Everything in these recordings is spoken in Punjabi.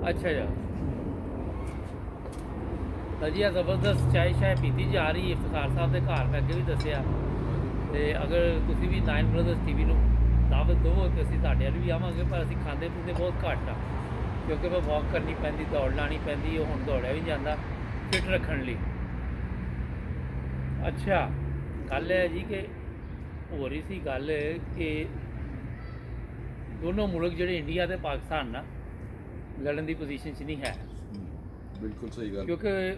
ਅੱਛਾ ਜੀ। ਤਾਂ ਜੀ ਆ ਜ਼ਬਰਦਸਤ ਚਾय ਸ਼ਾਇ ਪੀਤੀ ਜਾ ਰਹੀ ਹੈ ਇਫਤਖਾਰ ਸਾਹਿਬ ਦੇ ਘਰ, ਮੈਂ ਅੱਗੇ ਵੀ ਦੱਸਿਆ। ਤੇ ਅਗਰ ਤੁਸੀਂ ਵੀ ਨਾਈਨ ਬ੍ਰਦਰਸ ਟੀਵੀ ਨੂੰ ਦਾਵਤ ਦਿਓ ਕਿ ਅਸੀਂ ਤੁਹਾਡੇ ਵੱਲ ਵੀ ਆਵਾਂਗੇ, ਪਰ ਅਸੀਂ ਖਾਂਦੇ ਪੀਂਦੇ ਬਹੁਤ ਘੱਟ ਆ, ਕਿਉਂਕਿ ਮੈਂ ਵਾਕ ਕਰਨੀ ਪੈਂਦੀ, ਦੌੜ ਲਾਣੀ ਪੈਂਦੀ, ਉਹ ਹੁਣ ਦੌੜਿਆ ਵੀ ਨਹੀਂ ਜਾਂਦਾ ਫਿਟ ਰੱਖਣ ਲਈ। ਅੱਛਾ, ਗੱਲ ਹੈ ਜੀ ਕਿ ਹੋ ਰਹੀ ਸੀ ਗੱਲ ਕਿ ਦੋਨੋਂ ਮੁਲਕ ਜਿਹੜੇ ਇੰਡੀਆ ਤੇ ਪਾਕਿਸਤਾਨ ਨਾ ਲੜਨ ਦੀ ਪੋਜੀਸ਼ਨ 'ਚ ਨਹੀਂ ਹੈ, ਬਿਲਕੁਲ ਸਹੀ ਗੱਲ ਕਿਉਂਕਿ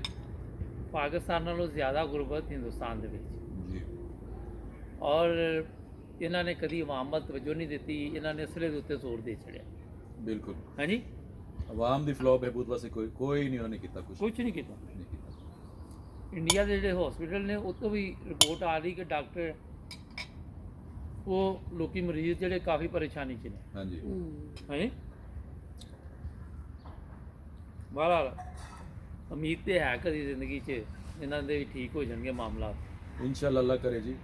ਪਾਕਿਸਤਾਨ ਨਾਲੋਂ ਜ਼ਿਆਦਾ ਗੁਰਬਤ ਹਿੰਦੁਸਤਾਨ ਦੇ ਵਿੱਚ, ਜੀ। ਔਰ ਇਹਨਾਂ ਨੇ ਕਦੀ ਆਵਾਮ ਵੱਲ ਤਵੱਜੋ ਨਹੀਂ ਦਿੱਤੀ, ਇਹਨਾਂ ਨੇ ਅਸਲੇ ਦੇ ਉੱਤੇ ਜ਼ੋਰ ਦੇ ਛੜਿਆ। ਬਿਲਕੁਲ ਹਾਂਜੀ, ਆਵਾਮ ਦੀ ਫਲੋ ਬਹਿਬੂਦ ਵਾਸਤੇ ਕੋਈ ਨਹੀਂ ਉਹਨੇ ਕੀਤਾ, ਕੁਝ ਕੁਛ ਨਹੀਂ ਕੀਤਾ। ਨਹੀਂ ਕੀਤਾ। ਇੰਡੀਆ ਦੇ ਜਿਹੜੇ ਹਸਪੀਟਲ ਨੇ ਉਹ ਤੋਂ ਵੀ ਰਿਪੋਰਟ ਆ ਰਹੀ ਕਿ ਡਾਕਟਰ ਉਹ ਲੋਕੀ ਮਰੀਜ਼ ਜਿਹੜੇ ਕਾਫੀ ਪਰੇਸ਼ਾਨੀ 'ਚ ਨੇ। ਹਾਂਜੀ ਹਾਂਜੀ, ਬਹਰਾਲ ਉਮੀਦ ਤੇ ਹੈ ਕਦੀ ਜ਼ਿੰਦਗੀ 'ਚ ਇਹਨਾਂ ਦੇ ਵੀ ਠੀਕ ਹੋ ਜਾਣਗੇ ਮਾਮਲਾ। इंशाल्लाह अल्लाह करे जी,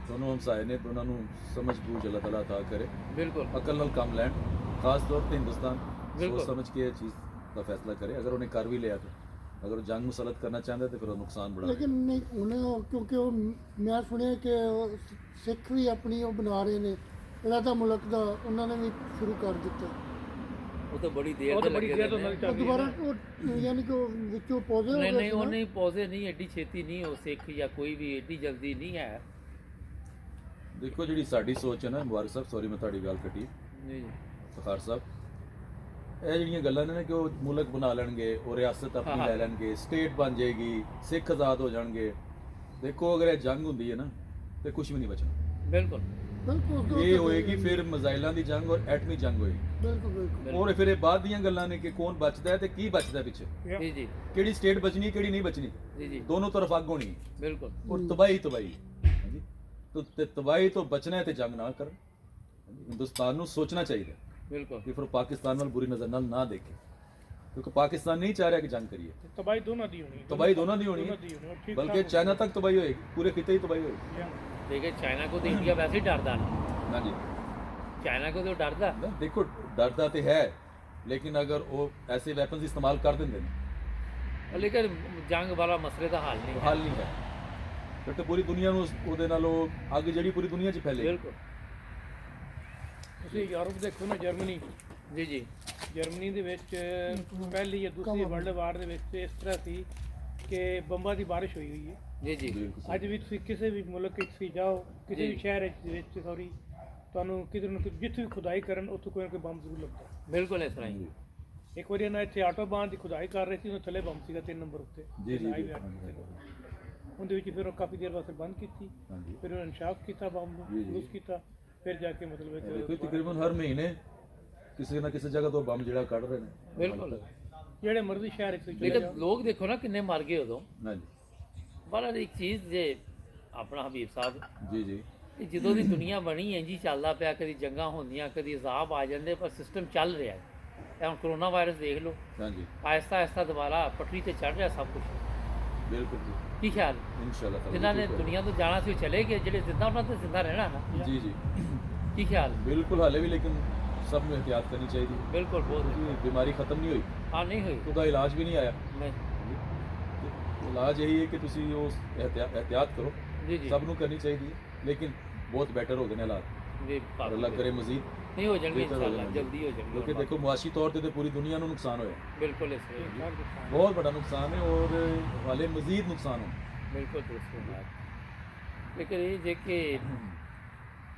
दोनों हमसाए ने दोनों ਨੂੰ समझ बूझ अल्लाह ताला अता करे, ਬਿਲਕੁਲ अकल नाल काम लैन, खास तौर पे हिंदुस्तान बिल्कुल। सोच समझ के ये चीज़ का फैसला करे। अगर उन्हें कर भी लिया तो अगर जंग मुसलत करना चाहता तो फिर वो नुकसान बड़ा। ਲੇਕਿਨ ਨਹੀਂ ਉਹਨੇ ਕਿਉਂਕਿ ਉਹ ਮੈਂ ਸੁਣਿਆ ਕਿ ਉਹ ਸਿੱਖ ਵੀ ਆਪਣੀ ਉਹ ਬਣਾ ਰਹੇ ਨੇ ਇਲਾਦਾ ਮੁਲਕ ਦਾ, ਉਹਨਾਂ ਨੇ ਵੀ ਸ਼ੁਰੂ ਕਰ ਦਿੱਤਾ। ਉਹ ਤਾਂ ਬੜੀ ਦੇਰ ਤੋਂ ਲੱਗੇ ਹੋਏ ਨੇ। ਉਹ ਦੁਬਾਰਾ ਉਹ ਯਾਨੀ ਕਿ ਉਹ ਵਿੱਚੋਂ ਪੌਦੇ ਹੋ ਨਹੀਂ ਗਏ ਨਹੀਂ, ਸੀ ਉਹ ਨਾ। ਨਹੀਂ ਪੌਦੇ ਨਹੀਂ, ਐਡੀ ਛੇਤੀ ਨਹੀਂ ਉਹ ਸਿੱਖ ਜਾਂ ਕੋਈ ਵੀ ਐਡੀ ਜਲਦੀ ਨਹੀਂ ਹੈ। ਦੇਖੋ ਜਿਹੜੀ ਸਾਡੀ ਸੋਚ ਹੈ ਨਾ ਮੁਬਾਰਕ ਸਾਹਿਬ, ਸੌਰੀ ਮੈਂ ਤੁਹਾਡੀ ਗੱਲ ਕੱਟੀ, ਜੀ ਜੀ, ਫਖਾਰ ਸਾਹਿਬ, ਇਹ ਜਿਹੜੀਆਂ ਗੱਲਾਂ ਨੇ ਕਿ ਉਹ ਮੁਲਕ ਬਣਾ ਲੈਣਗੇ, ਉਹ ਰਿਆਸਤ ਆਪਣੀ ਹਾਂ। ਲੈ ਲੈਣਗੇ, ਸਟੇਟ ਬਣ ਜਾਏਗੀ, ਸਿੱਖ ਆਜ਼ਾਦ ਹੋ ਜਾਣਗੇ। ਦੇਖੋ ਅਗਰ ਇਹ ਜੰਗ ਹੁੰਦੀ ਹੈ ਨਾ ਤੇ ਕੁਝ ਵੀ ਨਹੀਂ ਬਚਣਾ। ਬਿਲਕੁਲ ਬਿਲਕੁਲ ਦੋ ਇਹ ਤਾਂ ਹੋਏਗੀ ਫਿਰ ਮਿਜ਼ਾਈਲਾਂ ਦੀ ਜੰਗ ਔਰ ਐਟਮੀ ਜੰਗ ਹੋਏਗੀ। ਬਿਲਕੁਲ ਬਿਲਕੁਲ ਔਰ ਫਿਰ ਇਹ ਬਾਅਦ ਦੀਆਂ ਗੱਲਾਂ ਨੇ ਕਿ ਕੌਣ ਬਚਦਾ ਹੈ ਤੇ ਕੀ ਬਚਦਾ ਪਿੱਛੇ, ਜੀ ਜੀ ਕਿਹੜੀ ਸਟੇਟ ਬਚਣੀ ਕਿਹੜੀ ਨਹੀਂ ਬਚਣੀ, ਜੀ ਜੀ, ਦੋਨੋਂ ਤਰਫ ਅੱਗ ਹੋਣੀ ਹੈ ਬਿਲकुल ਔਰ ਤਬਾਹੀ ਹਾਂਜੀ। ਤੇ ਤਬਾਹੀ ਤੋਂ ਬਚਣਾ ਹੈ ਤੇ ਜੰਗ ਨਾ ਕਰਨ। ਹਿੰਦੁਸਤਾਨ ਨੂੰ ਸੋਚਣਾ ਚਾਹੀਦਾ ਬਿਲकुल ਕਿ ਫਿਰ ਪਾਕਿਸਤਾਨ ਨਾਲ ਬੁਰੀ ਨਜ਼ਰ ਨਾਲ ਨਾ ਦੇਖੇ, ਕਿਉਂਕਿ ਪਾਕਿਸਤਾਨ ਨਹੀਂ ਚਾਹ ਰਿਹਾ ਕਿ ਜੰਗ ਕਰੀਏ। ਤਬਾਹੀ ਦੋਨਾਂ ਦੀ ਹੋਣੀ, ਤਬਾਹੀ ਦੋਨਾਂ ਦੀ ਹੋਣੀ ਹੈ, ਠੀਕ ਬਲਕਿ ਚਾਈਨਾ ਤੱਕ ਤਬਾਹੀ ਹੋਏਗੀ, ਪੂਰੇ ਖਿੱਤੇ ਹੀ ਤਬਾਹੀ ਹੋਏਗੀ। देखिए चाइना को तो इंडिया वैसे ही डरता ना, ਹਾਂਜੀ चाइना को तो डरता। ਨਾ ਦੇਖੋ ਡਰਦਾ ਤੇ ਹੈ, ਲੇਕਿਨ ਅਗਰ ਉਹ ਐਸੇ ਵੈਪਨਸ ਇਸਤੇਮਾਲ ਕਰ ਦਿੰਦੇ ਨੇ लेकिन जंग वाला मसले का हाल नहीं है। ਹਾਲ ਨਹੀਂ ਹੈ, ਫਿਰ ਤਾਂ ਪੂਰੀ ਦੁਨੀਆ ਨੂੰ ਉਹਦੇ ਨਾਲ ਉਹ ਅੱਗ ਜਿਹੜੀ ਪੂਰੀ ਦੁਨੀਆ 'ਚ ਫੈਲੇਗੀ। बिल्कुल ਤੁਸੀਂ ਯੂਰਪ ਦੇਖੋ ਨਾ, ਜਰਮਨੀ जी जी, ਜਰਮਨੀ ਦੇ ਵਿੱਚ ਪਹਿਲੀ ਜਾਂ ਦੂਸਰੀ ਵਰਲਡ ਵਾਰ ਦੇ ਵਿੱਚ ਇਸ ਤਰ੍ਹਾਂ ਸੀ ਕਿ ਬੰਬਾਂ ਦੀ ਬਾਰਿਸ਼ ਹੋਈ ਹੋਈ ਹੈ। जी जी, ਬਿਲਕੁਲ ਸਹੀ। ਅੱਜ ਵੀ ਤੁਸੀਂ ਕਿਸੇ ਵੀ ਮੁਲਕ ਵਿੱਚ ਤੁਸੀਂ ਜਾਓ, ਕਿਸੇ ਜੀ। ਵੀ ਸ਼ਹਿਰ ਵਿੱਚ ਸੌਰੀ, ਤੁਹਾਨੂੰ ਕਿਤੇ ਨਾ ਕਿਤੇ ਜਿੱਥੇ ਵੀ ਖੁਦਾਈ ਕਰਨ ਉੱਥੇ ਕੋਈ ਨਾ ਕੋਈ ਬੰਬ ਜ਼ਰੂਰ ਲੱਭਦਾ। बिल्कुल इस तरह ही। ਇੱਕ ਵਾਰੀ ਇਹਨਾਂ ਇੱਥੇ ਆਟੋਬਾਨ ਦੀ ਖੁਦਾਈ ਕਰ ਰਹੇ ਸੀ, ਉਹਦੇ ਥੱਲੇ ਬੰਬ ਸੀਗਾ 3 ਨੰਬਰ ਉੱਤੇ। ਜੀ ਜੀ ਹਾਈਵੇ ਹਾਂਜੀ, ਉਹਦੇ ਵਿੱਚ ਫਿਰ ਉਹ ਕਾਫੀ ਦੇਰ ਵਾਸਤੇ ਬੰਦ ਕੀਤੀ, ਹਾਂਜੀ। ਫਿਰ ਉਹਨਾਂ ਇਨਸ਼ਾਫ ਕੀਤਾ ਬੰਬ ਜੀ, ਨੂੰ, ਜੀ। ਲੂਜ਼ ਕੀਤਾ, ਫਿਰ ਜਾ ਕੇ ਮਤਲਬ ਦੇਖੋ ਇੱਕ ਤਕਰੀਬਨ ਹਰ ਮਹੀਨੇ ਕਿਸੇ ਨਾ ਕਿਸੇ ਜਗ੍ਹਾ ਤੋਂ ਬੰਬ ਜਿਹੜਾ ਕੱਢ ਰਹੇ ਨੇ। बिल्कुल, ਜਿਹੜੇ ਮਰਜ਼ੀ ਸ਼ਹਿਰ ਵਿੱਚ ਤੁਸੀਂ ਚਲੇ लेकिन ਜਾਓ। लोग देखो ना किन्ने मर गए उदों। ਹਾਂਜੀ पर एक चीज़ जे अपना हबीब साहब, ਜੀ ਜੀ ਇਹ ਜਦੋਂ ਦੀ ਦੁਨੀਆ ਬਣੀ ਹੈ ਜੀ ਚੱਲਦਾ ਪਿਆ, ਕਦੀ ਜੰਗਾਂ ਹੁੰਦੀਆਂ, ਕਦੀ ਅਜ਼ਾਬ ਆ ਜਾਂਦੇ, ਪਰ ਸਿਸਟਮ ਚੱਲ ਰਿਹਾ ਹੈ। ਇਹ ਹੁਣ ਕਰੋਨਾ ਵਾਇਰਸ ਦੇਖ ਲਓ, ਹਾਂਜੀ ਆਹਿਸਤਾ ਆਹਿਸਤਾ ਦੁਬਾਰਾ ਪਟੜੀ ਤੇ ਚੜ ਰਿਹਾ ਸਭ ਕੁਝ। ਬਿਲਕੁਲ ਜੀ, ਕੀ ਖਿਆਲ, ਇਨਸ਼ਾਅੱਲਾ ਤਾਲਾ ਜਿਨ੍ਹਾਂ ਨੇ ਬਿਲਕੁਲ। ਦੁਨੀਆ ਤੋਂ ਜਾਣਾ ਸੀ ਉਹ ਚਲੇ ਗਏ, ਜਿਹੜੇ ਜ਼ਿੰਦਾ ਉਹਨਾਂ ਤੇ ਜ਼ਿੰਦਾ ਰਹਿਣਾ ਨਾ। ਜੀ ਜੀ ਕੀ ਖਿਆਲ, ਬਿਲਕੁਲ ਹਾਲੇ ਵੀ, ਲੇਕਿਨ ਸਭ ਨੂੰ ਇਹਤਿਆਤ ਕਰਨੀ ਚਾਹੀਦੀ ਹੈ ਬਿਲਕੁਲ ਬਹੁਤ ਕਿਉਂਕਿ ਬਿਮਾਰੀ ਖਤਮ ਨਹੀਂ ਹੋਈ, ਹਾਂ ਨਹੀਂ ਹੋਈ ਉਹਦਾ ਇਲਾਜ ਵੀ ਨਹੀਂ ਆਇਆ। ਨਹੀਂ ਤੇ ਇਲਾਜ ਇਹੀ ਹੈ ਕਿ ਤੁਸੀਂ ਉਸ ਇਹਤਿਆਤ ਕਰੋ, ਜੀ ਜੀ ਸਭ ਨੂੰ ਕਰਨੀ ਚਾਹੀਦੀ ਹੈ, ਲੇਕਿਨ ਬਹੁਤ ਬੈਟਰ ਹੋ ਗਏ ਨੇ ਹਾਲਾਤ। ਜੀ ਔਰ ਅੱਲਾਹ ਕਰੇ ਮਜ਼ੀਦ ਨਹੀਂ ਹੋ ਜਾਣਗੇ ਬਿਹਤਰ ਹੋ ਇਨਸ਼ਾਅੱਲਾ, ਜਾਣਗੇ। ਜਲਦੀ ਹੋ ਕਿਉਂਕਿ ਜਾਣਗੇ। ਦੇਖੋ ਮੁਆਸ਼ੀ ਤੌਰ ਤੇ ਪੂਰੀ ਦੁਨੀਆ ਨੂੰ ਨੁਕਸਾਨ ਹੋਇਆ, ਬਿਲਕੁਲ ਇਸ ਤਰ੍ਹਾਂ ਹੀ। ਬਹੁਤ ਵੱਡਾ ਨੁਕਸਾਨ ਹੈ ਔਰ ਹਾਲੇ ਮਜ਼ੀਦ ਨੁਕਸਾਨ ਹੋ। ਬਿਲਕੁਲ ਦੁਰਸਤ ਹੋਣਾ। ਲੇਕਿਨ ਇਹ ਜੇ ਕਿ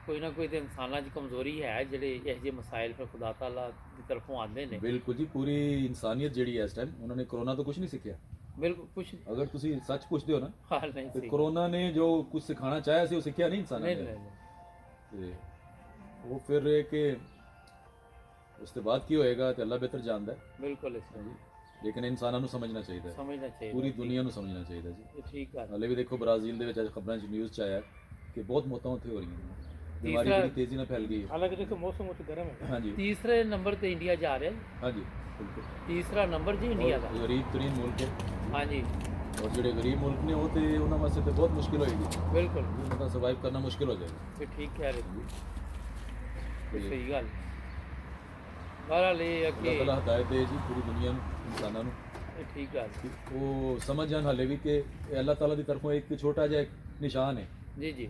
ਕੋਈ ਨਾ ਕੋਈ ਤਾਂ ਇਨਸਾਨਾਂ 'ਚ ਕਮਜ਼ੋਰੀ ਹੈ, ਜਿਹੜੇ ਇਹੋ ਜਿਹੇ ਮਸਾਇਲ ਫਿਰ ਖੁਦਾ ਤਾਲਾ ਦੀ ਤਰਫੋਂ ਆਉਂਦੇ ਨੇ। ਬਿਲਕੁਲ ਜੀ, ਪੂਰੀ ਇਨਸਾਨੀਅਤ ਜਿਹੜੀ ਹੈ ਇਸ ਟਾਈਮ, ਉਹਨਾਂ ਨੇ ਕਰੋਨਾ ਤੋਂ ਕੁਝ ਨਹੀਂ ਸਿੱਖਿਆ। ਬਿਲਕੁਲ ਕੁਛ ਅਗਰ ਤੁਸੀਂ ਸੱਚ ਪੁੱਛਦੇ ਹੋ ਨਾ, ਹਾਲ ਨਹੀਂ ਤੇ ਸੀ। ਕਰੋਨਾ ਨੇ ਜੋ ਕੁਝ ਸਿਖਾਉਣਾ ਚਾਹਿਆ ਸੀ ਉਹ ਸਿੱਖਿਆ ਨਹੀਂ ਇਨਸਾਨਾਂ ਨਹੀਂ ਨੇ। ਨਹੀਂ ਤੇ ਉਹ ਫਿਰ ਇਹ ਕਿ ਉਸ ਤੋਂ ਬਾਅਦ ਕੀ ਹੋਏਗਾ ਤੇ ਅੱਲਾ ਬਿਹਤਰ ਜਾਣਦਾ ਹੈ, ਬਿਲਕੁਲ ਇਸ ਤਰ੍ਹਾਂ ਲੇਕਿਨ ਇਨਸਾਨਾਂ ਨੂੰ ਸਮਝਣਾ ਚਾਹੀਦਾ ਹੈ, ਸਮਝਣਾ ਚਾਹੀਦਾ। ਪੂਰੀ ਦੁਨੀਆ ਨੂੰ ਸਮਝਣਾ ਚਾਹੀਦਾ ਜੀ। ਇਹ ਠੀਕ ਗੱਲ। ਹਾਲੇ ਵੀ ਦੇਖੋ ਬ੍ਰਾਜ਼ੀਲ ਦੇ ਵਿੱਚ ਅੱਜ ਖਬਰਾਂ 'ਚ ਨਿਊਜ਼ 'ਚ ਆਇਆ ਕਿ ਬਹੁਤ ਮੌਤਾਂ ਉੱਥੇ ਹੋ ਰਹੀਆਂ ਨੇ, ਬਿਮਾਰੀ ਤੀਸਰਾ- ਬੜੀ ਤੇਜ਼ੀ ਨਾਲ ਫੈਲ ਗਈ ਹੈ। ਹਾਲਾਂਕਿ ਦੇਖੋ ਮੌਸਮ ਉੱਥੇ ਗਰਮ ਹੈ। ਹਾਂਜੀ ਤੀਸਰੇ ਨੰਬਰ ਤੇ ਇੰਡੀਆ ਜਾ ਰਿਹਾ ਹੈ। ਹਾਂਜੀ ਬਿਲਕੁਲ, ਤੀਸਰਾ ਨੰਬਰ ਜੀ ਇੰਡੀਆ ਦਾ। ਔਰ ਗਰੀਬ ਤਰੀਨ ਮੁਲਕ ਹੈ, ਹਾਂਜੀ ਔਰ ਜਿਹੜੇ ਗਰੀਬ ਮੁਲਕ ਨੇ ਉਹ ਤੇ ਉਹਨਾਂ ਵਾਸਤੇ ਤੇ ਬਹੁਤ ਮੁਸ਼ਕਿਲ ਹੋਏਗੀ, ਬਿਲਕੁਲ, ਉਹਨਾਂ ਦਾ ਸਰਵਾਈਵ ਕਰਨਾ ਮੁਸ਼ਕਿਲ ਹੋ ਜਾਏਗਾ। ਇਹ ਠੀਕ ਕਹਿ ਰਹੇ ਤੁਸੀਂ। ਇਹ ਤੇ ਸਹੀ ਗੱਲ। ਬਹਰਾਲ ਇਹ ਹੈ ਅੱਲਾਹ ਕਿ ਤਾਲਾ ਹਦਾਇਤ ਦੇ ਜੀ ਪੂਰੀ ਦੁਨੀਆ ਨੂੰ, ਇਨਸਾਨਾਂ ਨੂੰ, ਇਹ ਠੀਕ ਗੱਲ ਕਿ ਉਹ ਸਮਝ ਜਾਣ ਹਾਲੇ ਵੀ ਕਿ ਇਹ ਅੱਲਾਹ ਤਾਲਾ ਦੀ ਤਰਫੋਂ ਇੱਕ ਛੋਟਾ ਜਿਹਾ ਇੱਕ ਨਿਸ਼ਾਨ ਹੈ। ਜੀ ਜੀ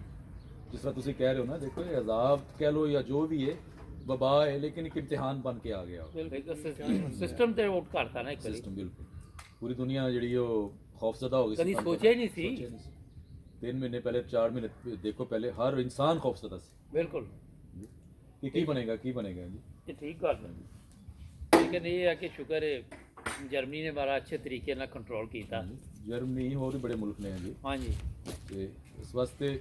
ਜਿਸ ਤਰ੍ਹਾਂ ਤੁਸੀਂ ਕਹਿ ਰਹੇ ਹੋ ਨਾ, ਦੇਖੋ ਇਹ ਅਜ਼ਾਬ ਕਹਿ ਲੋ ਜਾਂ ਜੋ ਵੀ ਹੈ, ਵਬਾ ਹੈ, ਲੇਕਿਨ ਇੱਕ ਇਮਤਿਹਾਨ ਬਣ ਕੇ ਆ ਗਿਆ ਬਿਲਕੁਲ ਸਿਸਟਮ ਤੇ ਵੋਟ ਕਰਤਾ ਨਾ ਇੱਕ ਵਾਰੀ ਸਿਸਟਮ। ਬਿਲਕੁਲ ਪੂਰੀ ਦੁਨੀਆ ਜਿਹੜੀ ਉਹ ਖੌਫਜ਼ਦਾ ਹੋ ਗਈ ਕਦੀ ਕੰਮ ਸੋਚਿਆ ਹੀ ਤੋਂ। ਨਹੀਂ ਸੀ। ਸੋਚਿਆ ਨਹੀਂ ਸੀ। 3 ਮਹੀਨੇ ਪਹਿਲੇ 4 ਮਹੀਨੇ ਦੇਖੋ ਪਹਿਲੇ ਹਰ ਇਨਸਾਨ ਖੌਫਜ਼ਦਾ ਸੀ ਬਿਲਕੁਲ ਕਿ ਕੀ ਬਣੇਗਾ ਕੀ ਬਣੇਗਾ ਜੀ। ਇਹ ਠੀਕ ਗੱਲ ਹੈ ਲੇਕਿਨ ਇਹ ਹੈ ਕਿ ਸ਼ੁਕਰ ਹੈ ਜਰਮਨੀ ਨੇ ਬੜਾ ਅੱਛੇ ਤਰੀਕੇ ਨਾਲ ਕੰਟਰੋਲ ਕੀਤਾ। ਜਰਮਨੀ ਹੋਰ ਵੀ ਬੜੇ ਮੁਲਕ ਨੇ ਜੀ, ਹਾਂਜੀ ਤੇ ਇਸ ਵਾਸਤੇ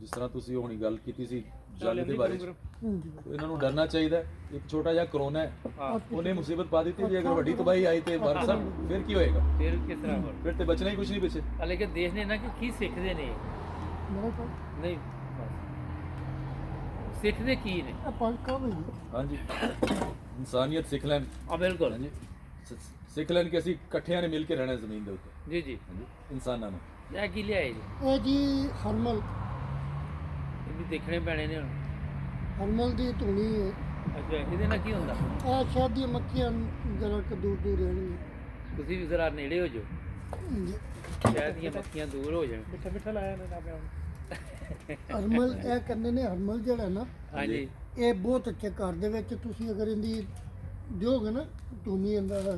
ਜਿਸ ਤਰ੍ਹਾਂ ਤੁਸੀਂ ਹੁਣੀ ਗੱਲ ਕੀਤੀ ਸੀ ਜੰਗ ਦੇ ਬਾਰੇ 'ਚ, ਹਾਂਜੀ ਤੇ ਇਹਨਾਂ ਨੂੰ ਡਰਨਾ ਚਾਹੀਦਾ ਹੈ। ਇੱਕ ਛੋਟਾ ਜਿਹਾ ਕਰੋਨਾ ਹੈ, ਹਾਂ ਉਹਨੇ ਮੁਸੀਬਤ ਪਾ ਦਿੱਤੀ ਵੀ ਅਗਰ ਵੱਡੀ ਤਬਾਹੀ ਆਈ ਤੇ ਮਰ ਸਭ ਫਿਰ ਕੀ ਹੋਏਗਾ? ਫਿਰ ਕਿਸ ਤਰ੍ਹਾਂ ਹੋਰ ਫਿਰ ਤੇ ਬਚਣਾ ਹੀ ਕੁਝ ਨਹੀਂ ਪਿੱਛੇ। ਲੇਕਿਨ ਦੇਸ਼ ਨੇ ਨਾ ਕਿ ਕੀ ਸਿੱਖਦੇ ਨੇ ਮੇਰੇ ਕੋਲ ਨਹੀਂ ਸਿੱਖਦੇ ਕੀ ਨੇ ਇਹ ਪੰਜ ਕਾ ਵੀ ਹਾਂਜੀ ਇਨਸਾਨੀਅਤ ਸਿੱਖ ਲੈਣ। ਆ ਬਿਲਕੁਲ ਹਾਂਜੀ ਸਿੱਖ ਲੈਣ ਕਿ ਅਸੀਂ ਇਕੱਠਿਆਂ ਨੇ ਮਿਲ ਕੇ ਰਹਿਣਾ ਜ਼ਮੀਨ ਦੇ ਉੱਤੇ। ਜੀ ਜੀ ਹਾਂਜੀ ਇਨਸਾਨਾਂ ਨੂੰ। ਇਹ ਕੀ ਲਿਆਏ ਜੀ ਇਹ ਜੀ ਹਰਮਲ ਇਹ ਵੀ ਦੇਖਣੇ ਪੈਣੇ ਨੇ ਹੁਣ ਹਰਮਲ ਦੀ ਧੂਣੀ ਹੈ। ਅੱਛਾ ਇਹਦੇ ਨਾਲ ਕੀ ਹੁੰਦਾ ਇਹ ਸ਼ਾਇਦ ਦੀਆਂ ਮੱਖੀਆਂ ਜਰਾ ਕੁ ਦੂਰ ਦੂਰ ਰਹਿਣਗੀਆਂ। ਤੁਸੀਂ ਵੀ ਜ਼ਰਾ ਨੇੜੇ ਹੋ ਜਾਓ ਹਾਂਜੀ। ਸ਼ਾਇਦ ਦੀਆਂ ਮੱਖੀਆਂ ਦੂਰ ਹੋ ਜਾਣ ਮਿੱਠਾ ਮਿੱਠਾ ਲਾਇਆ ਨੇ ਨਾ ਪਿਆ ਹਰਮਲ ਇਹ ਕਹਿੰਦੇ ਨੇ ਹਰਮਲ ਜਿਹੜਾ ਨਾ ਹਾਂਜੀ ਇਹ ਬਹੁਤ ਅੱਛੇ ਘਰ ਦੇ ਵਿੱਚ ਤੁਸੀਂ ਅਗਰ ਇਹਦੀ ਦਿਓਗੇ ਨਾ ਧੂਣੀ ਇਹਦਾ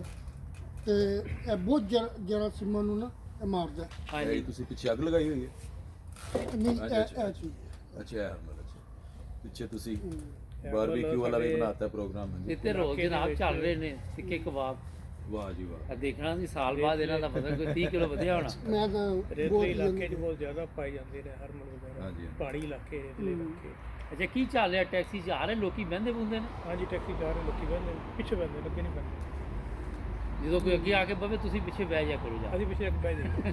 ਤੇ ਇਹ ਬਹੁਤ ਜਰਾਸੀਮਾਂ ਨੂੰ ਨਾ ਇਹ ਮਾਰਦਾ। ਹਾਂਜੀ ਇਹ ਤੁਸੀਂ ਪਿੱਛੇ ਅੱਗ ਲਗਾਈ ਹੋਈ ਹੈ? ਨਹੀਂ ਅੱਛਾ, ਅੱਛਾ। ਇਹ ਚੀਜ਼ ਅੱਛਾ ਹੈ ਹਰਮਲ, ਅੱਛਾ ਪਿੱਛੇ ਤੁਸੀਂ ਬਾਰਬੀਕਿਊ ਵਾਲਾ ਵੀ ਬਣਾਤਾ ਪ੍ਰੋਗਰਾਮ। ਹਾਂਜੀ ਇੱਥੇ ਰੋਜ਼ ਜਨਾਬ ਚੱਲ ਰਹੇ ਨੇ ਸਿੱਕੇ ਕਬਾਬ ਵਾਹ ਜੀ ਵਾਹ। ਆ ਦੇਖਣਾ ਸੀ ਸਾਲ ਬਾਅਦ ਇਹਨਾਂ ਦਾ ਮਤਲਬ ਕੋਈ 30 ਕਿਲੋ ਵਧਿਆ ਹੋਣਾ ਮੈਂ ਤਾਂ ਰੇਤਲੇ ਬਹੁਤ ਇਲਾਕੇ 'ਚ ਬਹੁਤ ਜ਼ਿਆਦਾ ਪਾਏ ਜਾਂਦੇ ਨੇ ਹਰਮਲ ਵਗੈਰਾ। ਹਾਂਜੀ। ਪਹਾੜੀ ਇਲਾਕੇ ਰੇਤਲੇ ਇਲਾਕੇ। ਅੱਛਾ ਕੀ ਚੱਲ ਰਿਹਾ ਟੈਕਸੀ 'ਚ ਆ ਰਹੇ ਲੋਕੀ ਬਹਿੰਦੇ ਬੁੰਦੇ ਨੇ ਹਾਂਜੀ ਟੈਕਸੀ ਜਾ ਰਹੇ ਲੋਕੀ ਬਹਿੰਦੇ ਨੇ, ਪਿੱਛੇ ਬਹਿੰਦੇ ਨੇ, ਅੱਗੇ ਨਹੀਂ ਬਹਿੰਦੇ। ਜਦੋਂ ਕੋਈ ਅੱਗੇ ਆ ਕੇ ਬਵੇ ਤੁਸੀਂ ਪਿੱਛੇ ਬਹਿ ਜਾ ਕਰੋ ਜਾ ਅਸੀਂ ਪਿੱਛੇ ਇੱਕ ਬਹਿ ਜਾਈਏ।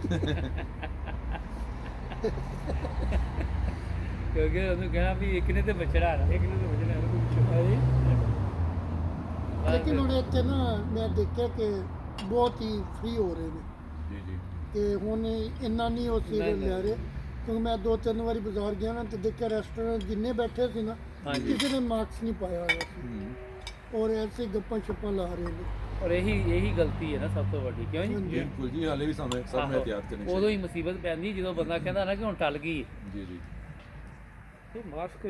ਕਿਉਂਕਿ ਉਹਨੂੰ ਕਹਿਣਾ ਵੀ ਇੱਕ ਨੇ ਤੇ ਬਚੜਾ ਨਾ ਇੱਕ ਨੇ ਤਾਂ ਵਜਣਾ ਹੈ ਕੋਈ ਪਿੱਛੇ। ਲੇਕਿਨ ਹੁਣ ਇੱਥੇ ਨਾ ਮੈਂ ਦੇਖਿਆ ਕਿ ਬਹੁਤ ਹੀ ਫ੍ਰੀ ਹੋ ਰਹੇ ਨੇ ਜੀ ਜੀ ਕਿ ਹੁਣ ਇੰਨਾ ਨਹੀਂ ਉਹ ਸੀਰੀਅਸ ਨਹੀਂ, ਲੈ ਰਹੇ ਕਿਉਂਕਿ ਮੈਂ 2-3 ਵਾਰੀ ਬਾਜ਼ਾਰ ਗਿਆ ਨਾ ਤੇ ਦੇਖਿਆ ਰੈਸਟੋਰੈਂਟ ਜਿੰਨੇ ਬੈਠੇ ਸੀ ਨਾ ਹਾਂਜੀ। ਕਿਸੇ ਨੇ ਮਾਸਕ ਨਹੀਂ ਪਾਇਆ ਹੋਇਆ ਸੀ ਔਰ ਐਸੇ ਗੱਪਾਂ ਛੱਪਾਂ ਲਾ ਰਹੇ ਨੇ। ਔਰ ਇਹੀ ਗਲਤੀ ਹੈ ਨਾ ਸਭ ਤੋਂ ਵੱਡੀ ਕਿਉਂ ਜੀ ਬਿਲਕੁਲ ਜੀ, ਹਾਲੇ ਵੀ ਸਾਨੂੰ ਸਭ ਨੂੰ ਆਹੋ। ਇhtiyat ਕਰਨੀ ਉਦੋਂ ਚਾਹੀਦੀ ਹੀ ਮੁਸੀਬਤ ਪੈਂਦੀ ਜਦੋਂ ਬੰਦਾ ਕਹਿੰਦਾ ਨਾ ਕਿ ਹੁਣ ਟਲ ਗਈ ਜੀ ਜੀ। ਤੇ ਮਾਸਕ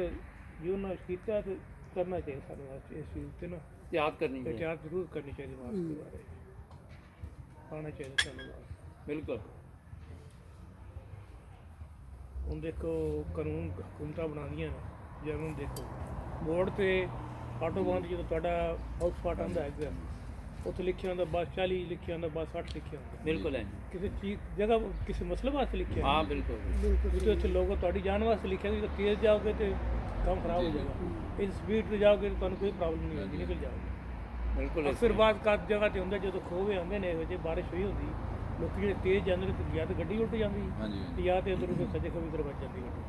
ਯੂਜ਼ ਕੀਤਾ ਤੇ ਕਰਨਾ ਚਾਹੀਦਾ ਸਾਨੂੰ ਇਸ ਚੀਜ਼ ਤੇ ਨਾ ਯਾਦ ਕਰਨੀ ਚਾਹੀਦੀ ਇhtiyat ਜ਼ਰੂਰ ਕਰਨੀ ਚਾਹੀਦੀ ਮਾਸਕ ਦੇ ਬਾਰੇ। ਪਾਉਣਾ ਚਾਹੀਦਾ ਸਾਨੂੰ ਮਾਸਕ। ਬਿਲਕੁਲ ਹੁਣ ਦੇਖੋ ਕਾਨੂੰਨ ਹਕੂਮਤਾਂ ਬਣਾਉਂਦੀਆਂ ਨੇ ਜਿਵੇਂ ਹੁਣ ਦੇਖੋ ਬੋਰਡ ਤੇ ਆਟੋਬਾਨ ਜਦੋਂ ਤੁਹਾਡਾ ਹਾਊਸ ਪਾਰਟ ਆਉਂਦਾ ਹੈਗਾ ਉੱਥੇ ਲਿਖਿਆ ਹੁੰਦਾ ਬੱਸ 40 ਲਿਖਿਆ ਹੁੰਦਾ ਬੱਸ 60 ਲਿਖਿਆ ਹੁੰਦਾ। ਬਿਲਕੁਲ ਹੈ ਕਿਸੇ ਚੀਜ਼ ਜਗ੍ਹਾ ਕਿਸੇ ਮਸਲੇ ਵਾਸਤੇ ਲਿਖਿਆ ਹਾਂ ਬਿਲਕੁਲ ਬਿਲਕੁਲ ਜਿੱਥੇ ਉੱਥੇ ਲੋਗੋ ਤੁਹਾਡੀ ਜਾਨ ਵਾਸਤੇ ਲਿਖਿਆ ਕਿ ਤੇਜ਼ ਜਾਓਗੇ ਤੇ ਕੰਮ ਖਰਾਬ ਹੋ ਜਾਏਗਾ, ਇਸ ਸਪੀਡ ਤੇ ਜਾਓਗੇ ਤਾਂ ਤੁਹਾਨੂੰ ਕੋਈ ਪ੍ਰੋਬਲਮ ਨਹੀਂ ਹੋਏਗੀ, ਨਿਕਲ ਜਾਓਗੇ। ਬਿਲਕੁਲ ਫਿਰ ਬਾਅਦ ਕਦ ਜਗ੍ਹਾ ਤੇ ਹੁੰਦਾ ਜਦੋਂ ਖੋਵੇ ਆਉਂਦੇ ਨੇ ਜੇ ਬਾਰਿਸ਼ ਹੋਈ ਹੁੰਦੀ ਲੋਕੀ ਜਿਹੜੇ ਤੇਜ਼ ਜਾਂਦੇ ਨੇ ਤੇ ਜਾਂ ਤਾਂ ਗੱਡੀ ਉਲਟ ਜਾਂਦੀ ਹਾਂਜੀ ਤੇ ਜਾਂ ਤੇ ਉਧਰੋਂ ਸੱਜੇ ਖੱਬੇ ਤਰਫ ਵੱਜ ਜਾਂਦੀ ਗੱਡੀ।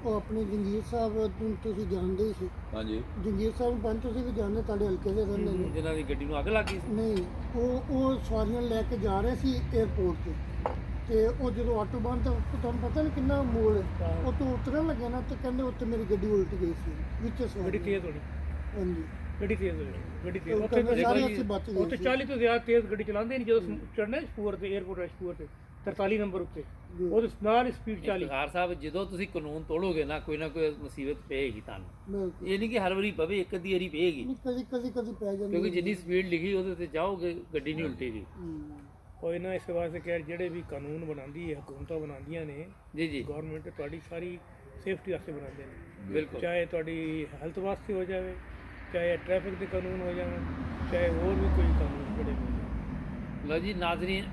ਉਹ ਆਪਣੇ ਜੰਗੀਰ ਸਾਹਿਬ ਨੂੰ ਤੁਸੀਂ ਜਾਣਦੇ ਹੀ ਸੀ। ਹਾਂਜੀ ਜੰਗੀਰ ਸਾਹਿਬ ਨੂੰ ਪੰਜ ਤੁਸੀਂ ਵੀ ਜਾਣਦੇ ਤੁਹਾਡੇ ਹਲਕੇ ਦੇ ਰਹਿੰਦੇ ਨੇ। ਜਿਨ੍ਹਾਂ ਦੀ ਗੱਡੀ ਨੂੰ ਅੱਗ ਲੱਗ ਗਈ ਸੀ ਨਹੀਂ ਉਹ ਸਵਾਰੀਆਂ ਲੈ ਕੇ ਜਾ ਰਹੇ ਸੀ 에ਅਰਪੋਰਟ ਤੇ ਉਹ ਜਦੋਂ ਆਟੋਬਾਨ ਤਾਂ ਤੁਹਾਨੂੰ ਪਤਾ ਨਹੀਂ ਕਿੰਨਾ ਮੋੜ ਹੈ ਉਹ ਤੋਂ ਉਤਰਨ ਲੱਗੇ ਨਾ ਤੇ ਕਹਿੰਦੇ ਉੱਥੇ ਮੇਰੀ ਗੱਡੀ ਉਲਟ ਗਈ ਸੀ ਵਿੱਚ ਗੱਡੀ ਸਵਾਰੀ ਤੇਜ਼ ਹੋਣੀ, ਹਾਂਜੀ ਗੱਡੀ ਤੇਜ਼ ਹੋਣੀ, ਗੱਡੀ ਤੇਜ਼ ਉਹ ਉੱਥੇ ਕਹਿੰਦੇ ਸਾਰੇ ਦੇਖੋ ਅਸੀਂ ਬਚ ਉੱਥੇ ਗਏ 40 ਤੋਂ ਜ਼ਿਆਦਾ ਤੇਜ਼ ਗੱਡੀ ਚਲਾਉਂਦੇ ਨਹੀਂ ਜਦੋਂ ਚੜ੍ਹਨਾ ਸਪੂਰ ਤੇ 에ਅਰਪੋਰਟ ਰੈਸ਼ਪੂਰ ਤੇ 43 ਨੰਬਰ ਉੱਤੇ ਉਹਦੇ ਨਾਲ ਸਪੀਡ 40। ਸਰਕਾਰ ਸਾਹਿਬ ਜਦੋਂ ਤੁਸੀਂ ਕਾਨੂੰਨ ਤੋੜੋਗੇ ਨਾ ਕੋਈ ਮੁਸੀਬਤ ਪਏਗੀ ਤੁਹਾਨੂੰ ਬਿਲਕੁਲ ਇਹ ਨਹੀਂ ਕਿ ਹਰ ਵਾਰੀ ਪਵੇ ਇੱਕ ਅੱਧੀ ਵਾਰੀ ਪਏਗੀ ਨਹੀਂ, ਕਦੀ ਪੈ ਜਾਂਦੀ ਕਿਉਂਕਿ ਜਿੰਨੀ ਸਪੀਡ ਲਿਖੀ ਉਹਦੇ ਤੇ ਜਾਓਗੇ ਗੱਡੀ ਨਹੀਂ ਉਲਟੇਗੀ ਉਹ ਇਹਨਾਂ ਇਸ ਵਾਸਤੇ ਕਹਿ ਜਿਹੜੇ ਵੀ ਕਾਨੂੰਨ ਬਣਾਉਂਦੀ ਹੈ ਹਕੂਮਤਾਂ ਬਣਾਉਂਦੀਆਂ ਨੇ ਜੀ ਜੀ ਗਵਰਨਮੈਂਟ ਤੁਹਾਡੀ ਸਾਰੀ ਸੇਫਟੀ ਵਾਸਤੇ ਬਣਾਉਂਦੇ ਨੇ, ਬਿਲਕੁਲ ਚਾਹੇ ਤੁਹਾਡੀ ਹੈਲਥ ਵਾਸਤੇ ਹੋ ਜਾਵੇ, ਚਾਹੇ ਟ੍ਰੈਫਿਕ ਦੇ ਕਾਨੂੰਨ ਹੋ ਜਾਣ, ਚਾਹੇ ਹੋਰ ਵੀ ਕੋਈ ਕਾਨੂੰਨ ਬੜੇ ਹੋ ਜਾਣ। ਲਓ ਜੀ ਨਾਜ਼ਰੀਨ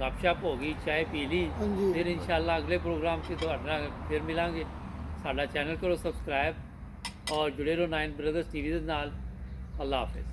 ਗੱਪਸ਼ਪ ਹੋ ਗਈ ਚਾय ਪੀ ਲਈ ਹਾਂਜੀ। ਫਿਰ ਇਨਸ਼ਾਅੱਲਾ ਅਗਲੇ ਪ੍ਰੋਗਰਾਮ 'ਚ ਤੁਹਾਡੇ ਨਾਲ ਫਿਰ ਮਿਲਾਂਗੇ। ਸਾਡਾ ਚੈਨਲ ਕਰੋ ਸਬਸਕ੍ਰਾਈਬ ਔਰ ਜੁੜੇ ਰਹੋ 9 ਬ੍ਰਦਰਸ ਟੀਵੀ ਦੇ ਨਾਲ। ਅੱਲਾ ਹਾਫਿਜ਼।